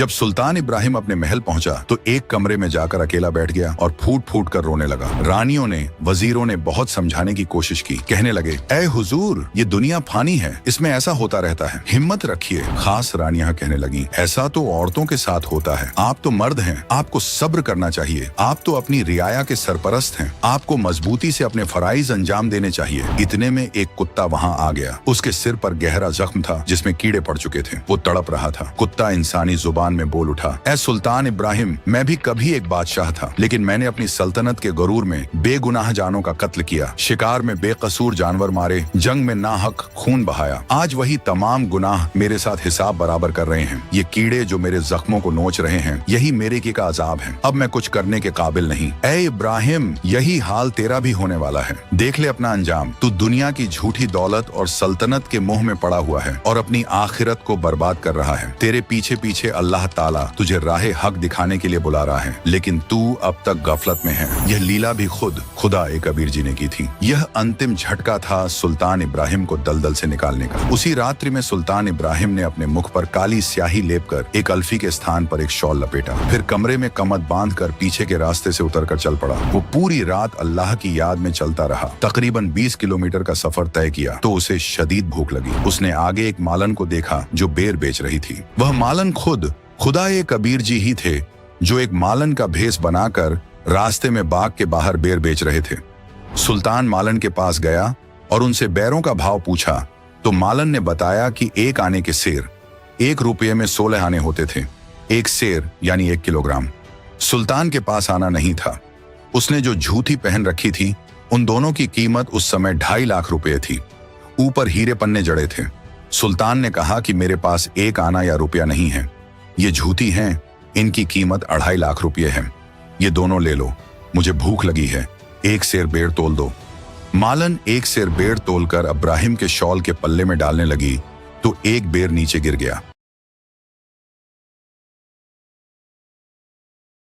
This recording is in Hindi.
जब सुल्तान इब्राहिम अपने महल पहुंचा तो एक कमरे में जाकर अकेला बैठ गया और फूट फूट कर रोने लगा। रानियों ने, वजीरों ने बहुत समझाने की कोशिश की। कहने लगे, ऐ हुजूर, ये दुनिया फानी है, इसमें ऐसा होता रहता है, हिम्मत रखिए। खास रानियां कहने लगी, ऐसा तो औरतों के साथ होता है, आप तो मर्द हैं, आपको सब्र करना चाहिए, आप तो अपनी रियाया के सरपरस्त हैं, आपको मजबूती से अपने फराइज अंजाम देने चाहिए। इतने में एक कुत्ता वहां आ गया। उसके सिर पर गहरा जख्म था जिसमें कीड़े पड़ चुके थे। वो तड़प रहा था। कुत्ता इंसानी जुबान में बोल उठा, ऐ सुल्तान इब्राहिम, मैं भी कभी एक बादशाह था, लेकिन मैंने अपनी सल्तनत के गरूर में बेगुनाह जानों का कत्ल किया, शिकार में बेकसूर जानवर मारे, जंग में नाहक खून बहाया। आज वही तमाम गुनाह मेरे साथ हिसाब बराबर कर रहे हैं। ये कीड़े जो मेरे जख्मों को नोच रहे हैं, यही मेरे की का अजाब है। अब मैं कुछ करने के काबिल नहीं। ऐ इब्राहिम, यही हाल तेरा भी होने वाला है। देख ले अपना अंजाम। तू दुनिया की झूठी दौलत और सल्तनत के मोह में पड़ा हुआ है और अपनी आखिरत को बर्बाद कर रहा है। तेरे पीछे पीछे अल्लाह ताला तुझे राहे हक दिखाने के लिए बुला रहा है, लेकिन तू अब तक गफलत में है। यह लीला भी खुद खुदा ए कबीर जी ने की थी। यह अंतिम झटका था सुल्तान इब्राहिम को दलदल से निकालने का। उसी रात्रि में सुल्तान इब्राहिम ने अपने मुख पर काली स्याही लेपकर एक अल्फी के स्थान पर एक शॉल लपेटा। फिर कमरे में कमद बांधकर पीछे के रास्ते से उतरकर चल पड़ा। वो पूरी रात अल्लाह की याद में चलता रहा। तकरीबन 20 किलोमीटर का सफर तय किया तो उसे शदीद भूख लगी। उसने आगे एक मालन को देखा जो बेर बेच रही थी। वह मालन खुद खुदा ए कबीर जी ही थे, जो एक मालन का भेस बनाकर रास्ते में बाग के बाहर बेर बेच रहे थे। सुल्तान मालन के पास गया और उनसे बैरों का भाव पूछा तो मालन ने बताया कि एक आने के सेर 1 रुपये में 16 आने होते थे। एक सेर यानी 1 किलोग्राम। सुल्तान के पास आना नहीं था। उसने जो जूती पहन रखी थी, उन दोनों की कीमत उस समय 2.5 लाख रुपये थी। ऊपर हीरे पन्ने जड़े थे। सुल्तान ने कहा कि मेरे पास 1 आना या रुपया नहीं है, ये झूठी हैं, इनकी कीमत 2.5 लाख रुपये है। ये दोनों ले लो, मुझे भूख लगी है, 1 सेर बेर तोल दो। मालन 1 सेर बेर तोलकर इब्राहिम के शॉल के पल्ले में डालने लगी तो एक बेर नीचे गिर गया।